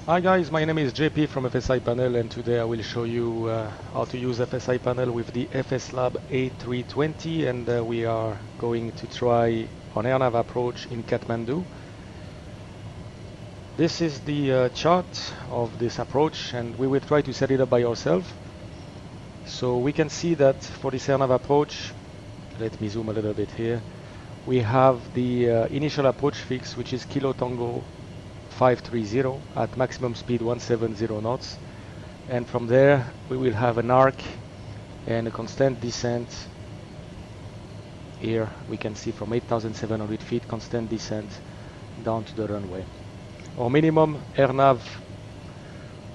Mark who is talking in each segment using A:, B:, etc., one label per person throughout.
A: Hi guys, my name is JP from FSiPanel, and today I will show you how to use FSiPanel with the FSLab A320, and we are going to try an RNAV approach in Kathmandu. This is the chart of this approach, and we will try to set it up by ourselves. So we can see that for this RNAV approach, let me zoom a little bit here, we have the initial approach fix, which is Kilo Tango 530 at maximum speed 170 knots, and from there we will have an arc and a constant descent. Here we can see from 8,700 feet constant descent down to the runway. Our minimum RNAV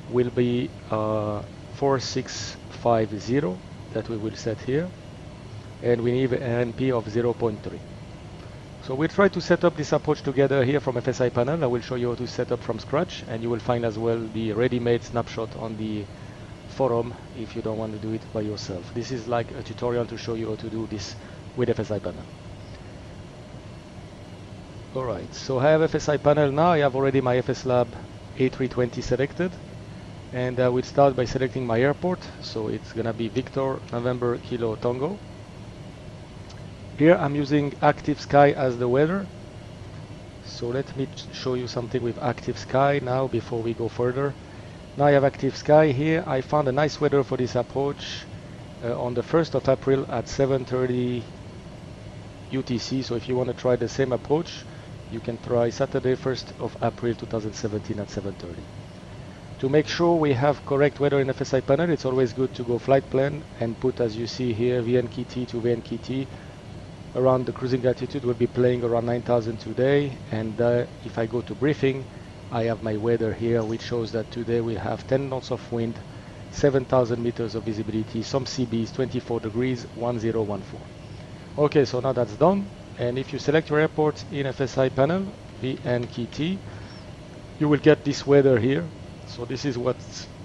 A: will be 4650 that we will set here, and we need an RNP of 0.3. So we'll try to set up this approach together here from FSiPanel. I will show you how to set up from scratch, and you will find as well the ready-made snapshot on the forum if you don't want to do it by yourself. This is like a tutorial to show you how to do this with FSiPanel. Alright, so I have FSiPanel now. I have already my FSLab A320 selected, and I will start by selecting my airport. So it's gonna be Victor November Kilo Tango. Here I'm using active sky as the weather. So let me show you something with active sky now before we go further. Now I have active sky here. I found a nice weather for this approach on the 1st of April at 7:30 UTC. So if you want to try the same approach, you can try Saturday 1st of April 2017 at 7:30. To make sure we have correct weather in FSiPanel, it's always good to go flight plan and put, as you see here, VNKT to VNKT. Around the cruising altitude will be playing around 9,000 today, and if I go to briefing, I have my weather here, which shows that today we have 10 knots of wind, 7,000 meters of visibility, some CBs, 24 degrees, 1014. Okay, so now that's done, and if you select your airport in FSiPanel, VNKT, you will get this weather here. So this is what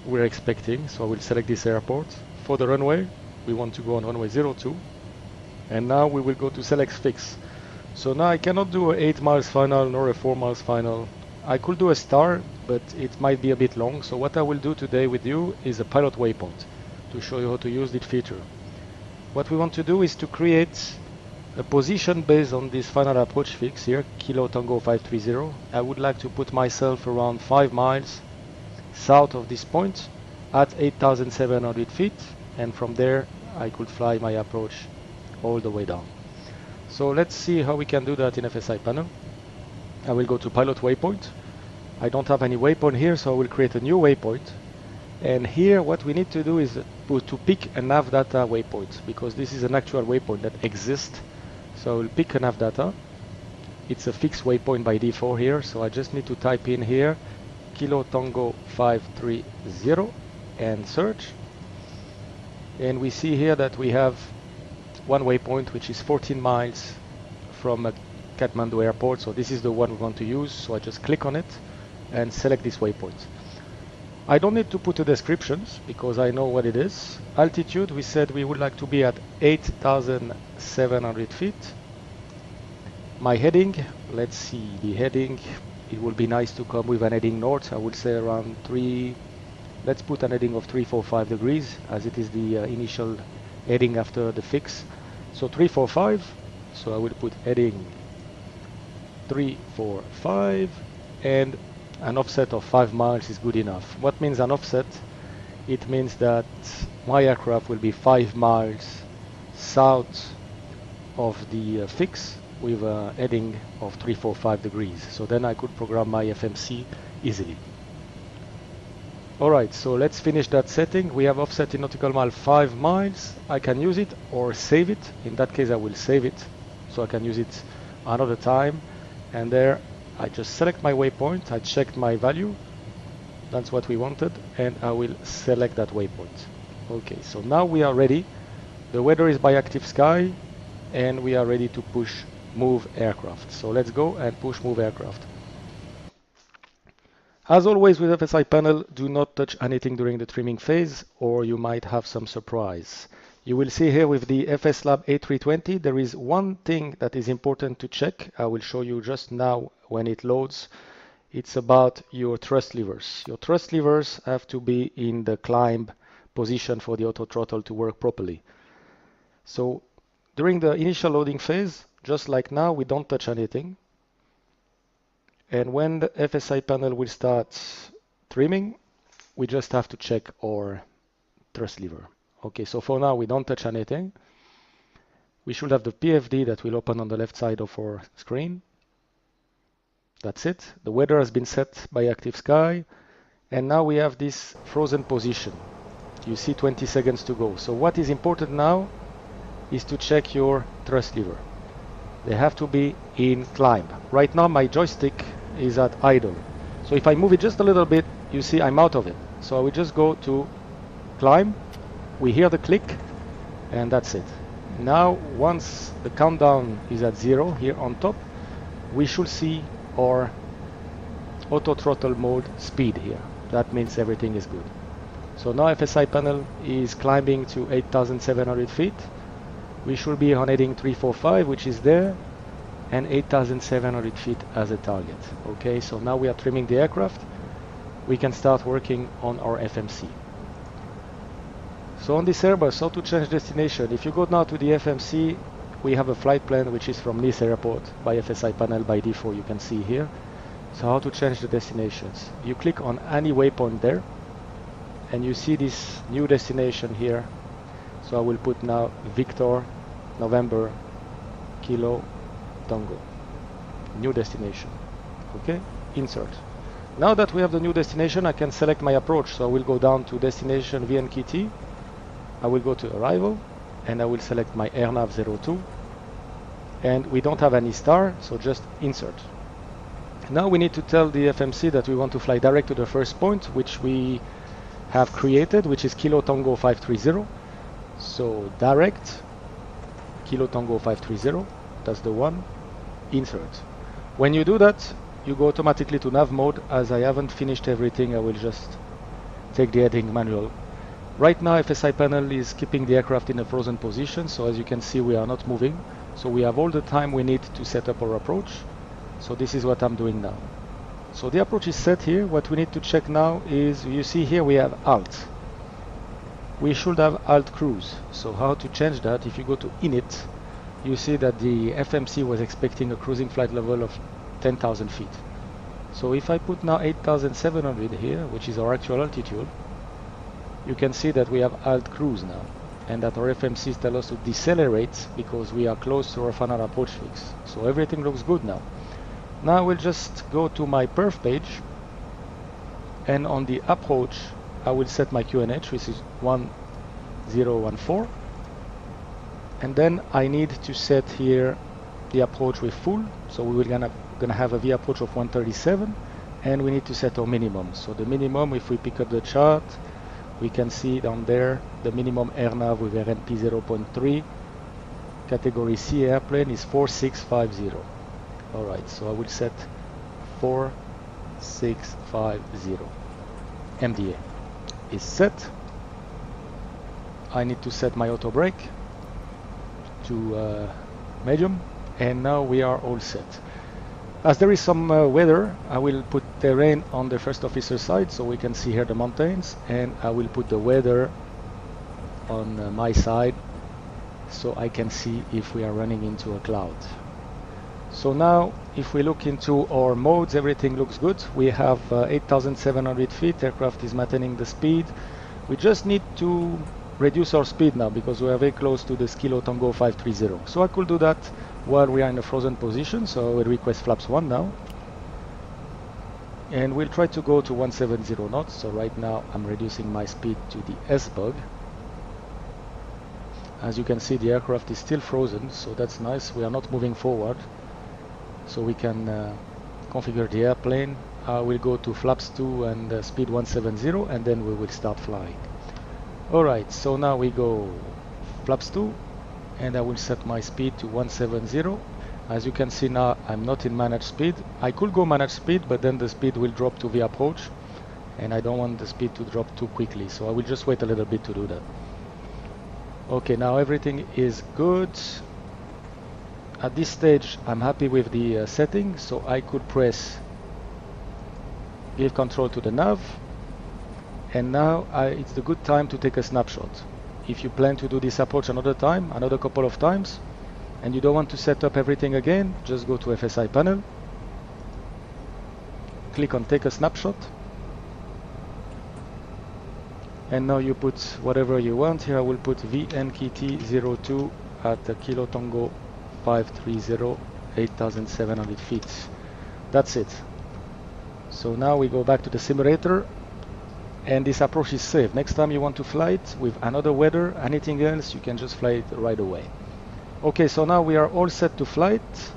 A: we're expecting. So I will select this airport. For the runway, we want to go on runway 02. And now we will go to select fix. So now I cannot do an 8 miles final nor a 4 miles final. I could do a star, but it might be a bit long. So what I will do today with you is a pilot waypoint to show you how to use this feature. What we want to do is to create a position based on this final approach fix here, Kilo Tango 530. I would like to put myself around 5 miles south of this point at 8,700 feet, and from there I could fly my approach all the way down. So let's see how we can do that in FSiPanel. I will go to pilot waypoint. I don't have any waypoint here, so I will create a new waypoint. And here what we need to do is to pick a nav data waypoint, because this is an actual waypoint that exists. So I will pick a nav data. It's a fixed waypoint by default here, so I just need to type in here Kilo Tango 530 and search. And we see here that we have one waypoint, which is 14 miles from Kathmandu airport. So this is the one we want to use. So I just click on it and select this waypoint. I don't need to put the descriptions because I know what it is. Altitude, we said we would like to be at 8,700 feet. My heading, let's see the heading. It will be nice to come with an heading north. I would say around 3, let's put an heading of 345 degrees as it is the initial heading after the fix. So 345, so I will put heading 345, and an offset of 5 miles is good enough. What means an offset? It means that my aircraft will be 5 miles south of the fix with a heading of 345 degrees. So then I could program my FMC easily. Alright, so let's finish that setting. We have offset in nautical mile 5 miles. I can use it or save it. In that case I will save it, so I can use it another time. And there I just select my waypoint, I checked my value, that's what we wanted, and I will select that waypoint. Okay, so now we are ready. The weather is by active sky, and we are ready to push move aircraft. So let's go and push move aircraft. As always with FSiPanel, do not touch anything during the trimming phase, or you might have some surprise. You will see here with the FSLab A320, there is one thing that is important to check. I will show you just now when it loads. it's about your thrust levers. Your thrust levers have to be in the climb position for the auto throttle to work properly. So during the initial loading phase, just like now, we don't touch anything. And when the FSiPanel will start trimming, we just have to check our thrust lever. Okay, so for now, we don't touch anything. We should have the PFD that will open on the left side of our screen. That's it. The weather has been set by Active Sky. And now we have this frozen position. You see 20 seconds to go. So what is important now is to check your thrust lever. They have to be in climb. Right now my joystick is at idle. So if I move it just a little bit, you see I'm out of it. So I will just go to climb. We hear the click and that's it. Now once the countdown is at 0 here on top, we should see our auto throttle mode speed here. That means everything is good. So now FSiPanel is climbing to 8,700 feet. We should be on heading 345, which is there, and 8,700 feet as a target. Okay, so now we are trimming the aircraft. We can start working on our FMC. So on this Airbus, how to change destination? If you go now to the FMC, we have a flight plan which is from Nice Airport by FSiPanel by default, you can see here. So how to change the destinations? You click on any waypoint there, and you see this new destination here. So I will put now Victor, November, Kilo, Tango. New destination. Okay, insert. Now that we have the new destination, I can select my approach. So I will go down to destination VNKT. I will go to arrival, and I will select my RNAV 02. And we don't have any star, so just insert. Now we need to tell the FMC that we want to fly direct to the first point, which we have created, which is Kilo Tango 530. So direct Kilo Tango 530, that's the one, insert. When you do that, you go automatically to nav mode. As I haven't finished everything, I will just take the heading manual. Right now FSiPanel is keeping the aircraft in a frozen position, so as you can see we are not moving. So we have all the time we need to set up our approach. So this is what I'm doing now. So the approach is set here. What we need to check now is, you see here we have alt. We should have alt cruise. So how to change that? If you go to init, you see that the FMC was expecting a cruising flight level of 10,000 feet. So if I put now 8,700 here, which is our actual altitude, you can see that we have alt cruise now, and that our FMCs tell us to decelerate because we are close to our final approach fix. So everything looks good now. Now we'll just go to my perf page, and on the approach I will set my QNH, which is 1014, and then I need to set here the approach with full. So we will gonna have a V approach of 137, and we need to set our minimum. So the minimum, if we pick up the chart, we can see down there the minimum RNAV with RNP 0.3, category C airplane is 4650. Alright, so I will set 4650. MDA is set. I need to set my auto brake to medium, and now we are all set. As there is some weather, I will put terrain on the first officer side so we can see here the mountains, and I will put the weather on my side so I can see if we are running into a cloud. So now if we look into our modes, everything looks good. We have 8,700 feet, aircraft is maintaining the speed. We just need to reduce our speed now because we are very close to the Kilo Tango 530. So I could do that while we are in a frozen position. So I will request flaps 1 now. And we'll try to go to 170 knots. So right now I'm reducing my speed to the S-bug. As you can see, the aircraft is still frozen, so that's nice. We are not moving forward. So we can configure the airplane. I will go to flaps 2 and speed 170, and then we will start flying. Alright, so now we go flaps 2, and I will set my speed to 170. As you can see now, I'm not in managed speed. I could go managed speed, but then the speed will drop to the approach, and I don't want the speed to drop too quickly, so I will just wait a little bit to do that. Okay, now everything is good. At this stage I'm happy with the setting, so I could press give control to the nav, and now it's the good time to take a snapshot. If you plan to do this approach another time, another couple of times, and you don't want to set up everything again, just go to FSiPanel, click on take a snapshot, and now you put whatever you want. Here I will put VNKT02 at Kilo Tango 530, 8,700 feet. That's it. So now we go back to the simulator, and this approach is safe. Next time you want to fly it with another weather, anything else, you can just fly it right away. Okay, so now we are all set to fly it.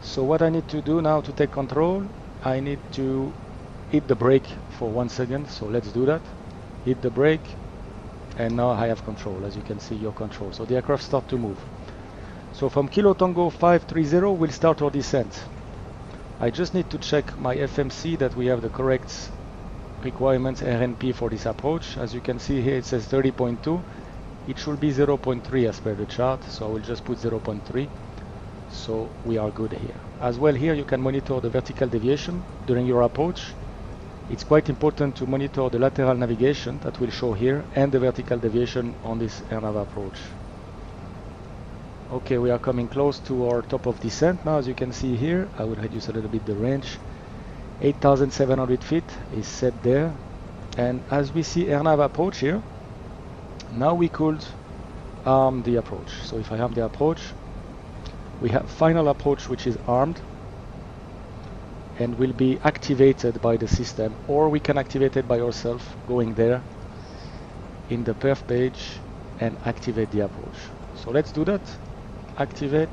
A: So what I need to do now to take control, I need to hit the brake for 1 second. So let's do that. Hit the brake, and now I have control. As you can see, your control. So the aircraft start to move. So from Kilo Tango 530, we'll start our descent. I just need to check my FMC that we have the correct requirements RNP for this approach. As you can see here, it says 30.2. It should be 0.3 as per the chart, so I will just put 0.3. So we are good here. As well, here you can monitor the vertical deviation during your approach. It's quite important to monitor the lateral navigation that will show here and the vertical deviation on this RNAV approach. Okay, we are coming close to our top of descent now. As you can see here, I will reduce a little bit the range. 8,700 feet is set there, and as we see RNAV approach here, now we could arm the approach. So if I arm the approach, we have final approach which is armed and will be activated by the system, or we can activate it by ourselves, going there in the perf page and activate the approach. So let's do that. Activate,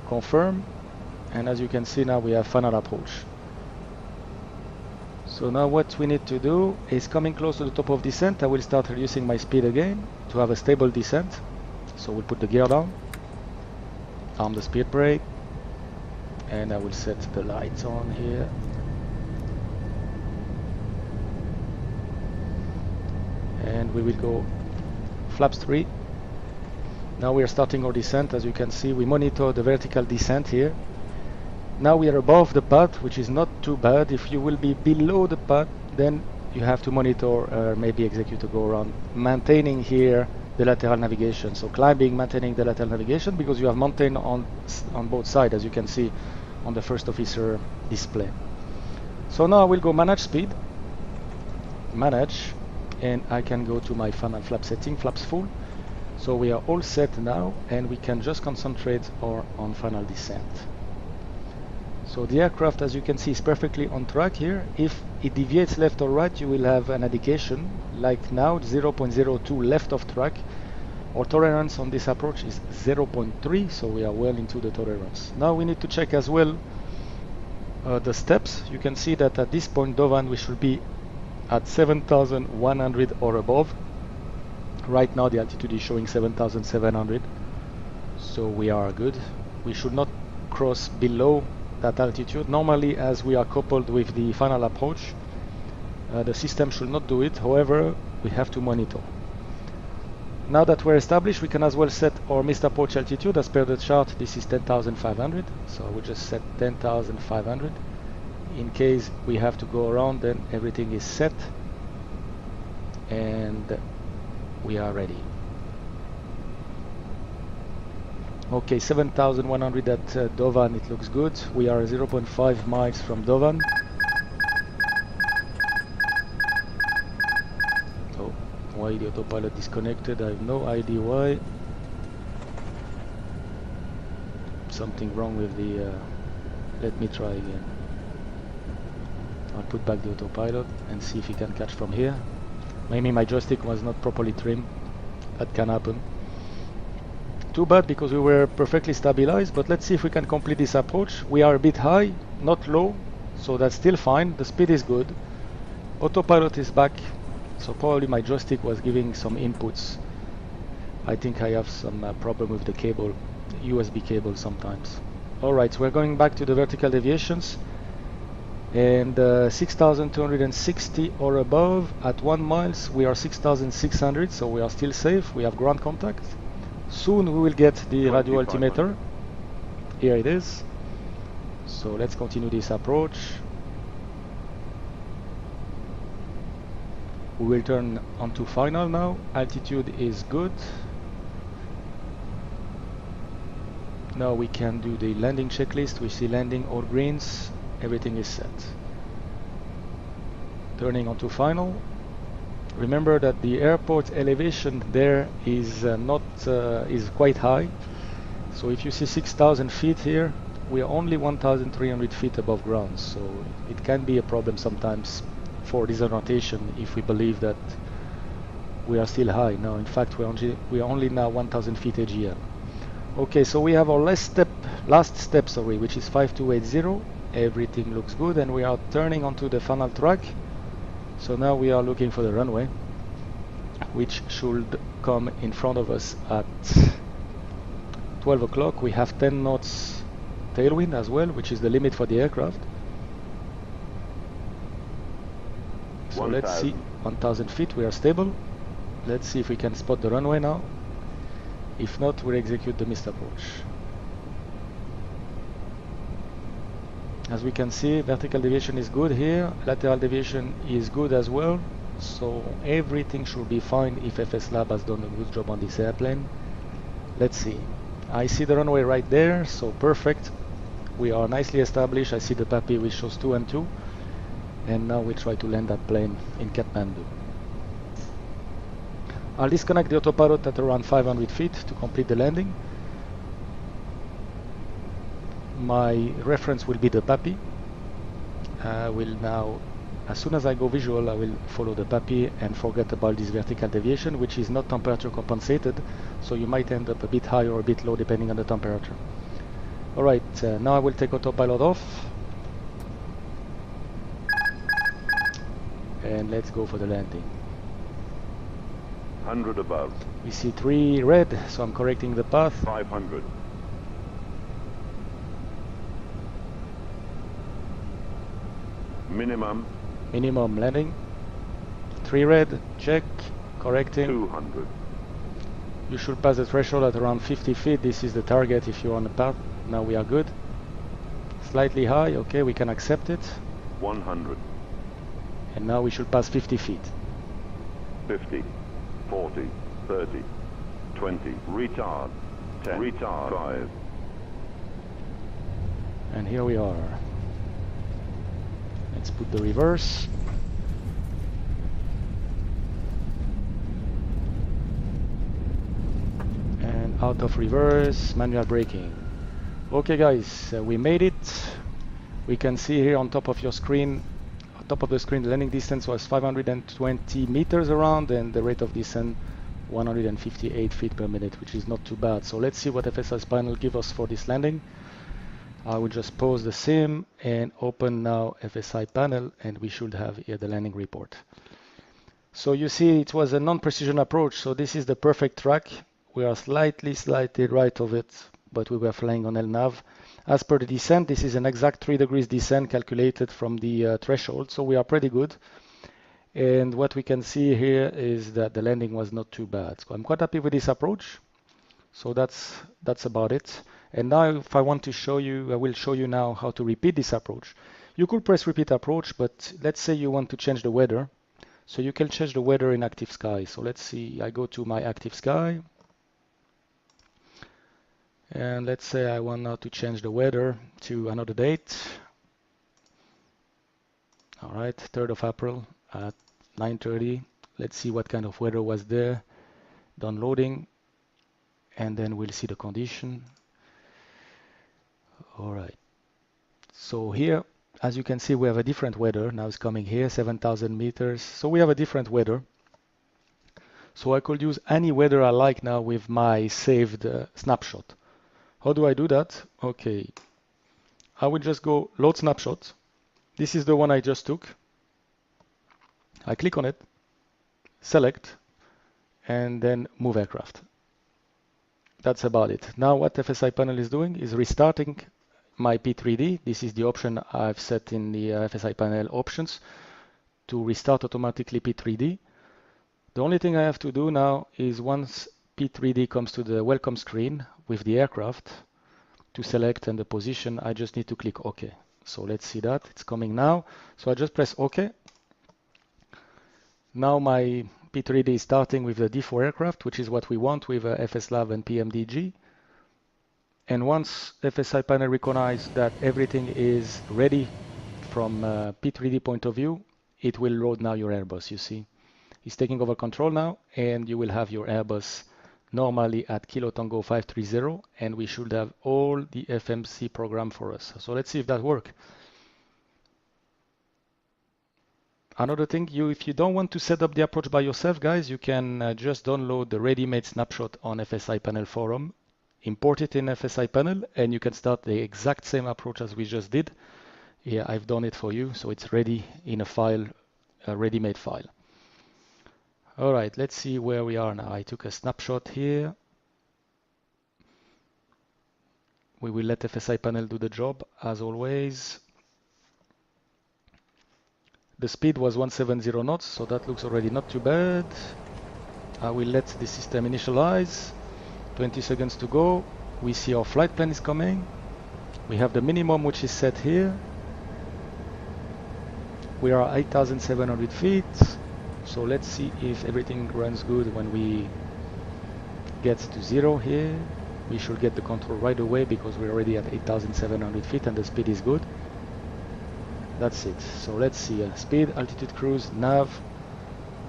A: confirm, and as you can see now we have final approach. So now what we need to do is, coming close to the top of descent, I will start reducing my speed again to have a stable descent. So we'll put the gear down, arm the speed brake, and I will set the lights on here. And we will go flaps 3. Now we are starting our descent. As you can see, we monitor the vertical descent here. Now we are above the path, which is not too bad. If you will be below the path, then you have to monitor, maybe execute a go around, maintaining here the lateral navigation. So climbing, maintaining the lateral navigation, because you have mountain on both sides, as you can see on the first officer display. So now I will go manage speed, manage, and I can go to my final flap setting, flaps full. So we are all set now, and we can just concentrate on final descent. So the aircraft, as you can see, is perfectly on track here. If it deviates left or right, you will have an indication, like now 0.02 left of track. Our tolerance on this approach is 0.3, so we are well into the tolerance. Now we need to check as well the steps. You can see that at this point, Dovan, we should be at 7,100 or above. Right now the altitude is showing 7,700, so we are good. We should not cross below that altitude. Normally, as we are coupled with the final approach, the system should not do it. However, we have to monitor. Now that we're established, we can as well set our missed approach altitude. As per the chart, this is 10,500, so I will just set 10,500. In case we have to go around, then everything is set and we are ready. Okay, 7,100 at Dovan, it looks good. We are 0.5 miles from Dovan. Oh, why the autopilot disconnected? I have no idea why. Something wrong with the... let me try again. I'll put back the autopilot and see if he can catch from here. Maybe my joystick was not properly trimmed. That can happen. Too bad, because we were perfectly stabilized, but let's see if we can complete this approach. We are a bit high, not low, so that's still fine. The speed is good. Autopilot is back, so probably my joystick was giving some inputs. I think I have some problem with the cable, USB cable sometimes. Alright, so we're going back to the vertical deviations. And 6,260 or above at 1 miles, we are 6,600, so we are still safe. We have ground contact. Soon we will get the radio altimeter. Here it is. So let's continue this approach. We will turn onto final now. Altitude is good. Now we can do the landing checklist. We see landing, all greens, everything is set. Turning onto final. Remember that the airport elevation there is is quite high. So if you see 6,000 feet here, we are only 1,300 feet above ground. So it can be a problem sometimes for disorientation if we believe that we are still high. No, in fact, we are only now 1,000 feet AGL. Okay, so we have our last step, which is 5280. Everything looks good, and we are turning onto the final track. So now we are looking for the runway, which should come in front of us at 12 o'clock. We have 10 knots tailwind as well, which is the limit for the aircraft. So let's see, 1,000 feet, we are stable. Let's see if we can spot the runway now. If not, we'll execute the missed approach. As we can see, vertical deviation is good here, lateral deviation is good as well, so everything should be fine if FSLab has done a good job on this airplane. Let's see. I see the runway right there, so perfect. We are nicely established. I see the PAPI which shows 2 and 2, and now we try to land that plane in Kathmandu. I'll disconnect the autopilot at around 500 feet to complete the landing. My reference will be the PAPI. I will now, as soon as I go visual, I will follow the PAPI and forget about this vertical deviation, which is not temperature compensated, so you might end up a bit high or a bit low depending on the temperature. Alright, now I will take autopilot off. And let's go for the landing.
B: 100 above.
A: We see 3 red, so I'm correcting the path.
B: 500. Minimum
A: landing. 3 red, check, correcting.
B: 200.
A: You should pass the threshold at around 50 feet. This is the target if you're on the path. Now we are good. Slightly high, okay, we can accept it.
B: 100.
A: And now we should pass 50 feet.
B: 50. 40. 30. 20. Retard. 10. Retard. 5.
A: And here we are. Let's put the reverse. And out of reverse, manual braking. Okay guys, we made it. We can see here on top of your screen, on top of the screen, the landing distance was 520 meters around, and the rate of descent 158 feet per minute, which is not too bad. So let's see what FSiPanel give us for this landing. I will just pause the sim and open now FSiPanel, and we should have here the landing report. So you see it was a non-precision approach, so this is the perfect track. We are slightly right of it, but we were flying on LNAV. As per the descent, this is an exact 3 degrees descent calculated from the threshold, so we are pretty good. And what we can see here is that the landing was not too bad. So I'm quite happy with this approach. So that's about it. And now if I want to show you, I will show you now how to repeat this approach. You could press repeat approach, but let's say you want to change the weather. So you can change the weather in active sky. So let's see, I go to my active sky. And let's say I want now to change the weather to another date. All right, 3rd of April at 9:30. Let's see what kind of weather was there. Downloading. And then we'll see the condition. All right. So here, as you can see, we have a different weather. Now it's coming here, 7,000 meters. So we have a different weather. So I could use any weather I like now with my saved snapshot. How do I do that? Okay. I will just go load snapshot. This is the one I just took. I click on it, select, and then move aircraft. That's about it. Now what FSiPanel is doing is restarting my P3D. This is the option I've set in the FSiPanel options to restart automatically P3D. The only thing I have to do now is once P3D comes to the welcome screen with the aircraft to select and the position, I just need to click OK. So let's see that. It's coming now. So I just press OK. Now my P3D is starting with the D4 aircraft, which is what we want with FSLab and PMDG. And once FSiPanel recognizes that everything is ready from P3D point of view, it will load now your Airbus, you see. It's taking over control now, and you will have your Airbus normally at Kilo Tango 530, and we should have all the FMC program for us. So let's see if that works. Another thing, if you don't want to set up the approach by yourself, guys, you can just download the ready-made snapshot on FSiPanel forum, import it in FSiPanel, and you can start the exact same approach as we just did. Yeah, I've done it for you, so it's ready in a file, a ready-made file. All right, let's see where we are now. I took a snapshot here. We will let FSiPanel do the job, as always. The speed was 170 knots, so that looks already not too bad. I will let the system initialize. 20 seconds to go. We see our flight plan is coming. We have the minimum, which is set here. We are 8,700 feet. So let's see if everything runs good when we get to 0 here. We should get the control right away because we're already at 8,700 feet and the speed is good. That's it. So let's see. Speed, altitude, cruise, nav,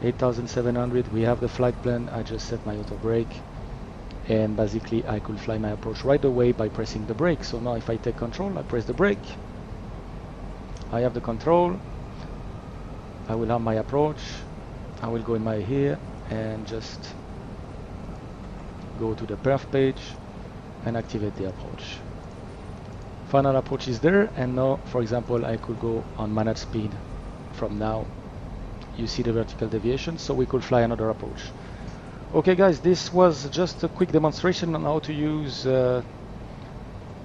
A: 8,700. We have the flight plan. I just set my auto brake. And basically I could fly my approach right away by pressing the brake. So now if I take control, I press the brake. I have the control. I will have my approach. I will go in my here and just go to the perf page and activate the approach. Final approach is there, and now, for example, I could go on managed speed from now. You see the vertical deviation, so we could fly another approach. Okay guys, this was just a quick demonstration on how to use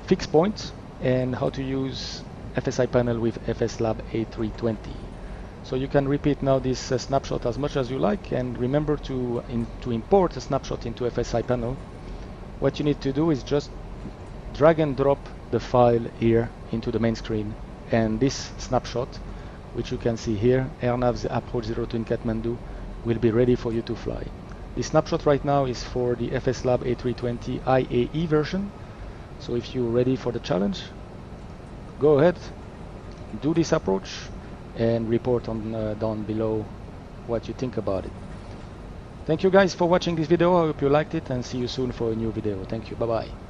A: fixed points and how to use FSiPanel with FSLab A320. So you can repeat now this snapshot as much as you like, and remember to import a snapshot into FSiPanel. What you need to do is just drag and drop the file here into the main screen, and this snapshot, which you can see here, RNAV approach 02 in Kathmandu, will be ready for you to fly. This snapshot right now is for the FSLab A320 IAE version, so if you're ready for the challenge, go ahead, do this approach, and report on down below what you think about it. Thank you guys for watching this video. I hope you liked it, and see you soon for a new video. Thank you. Bye bye.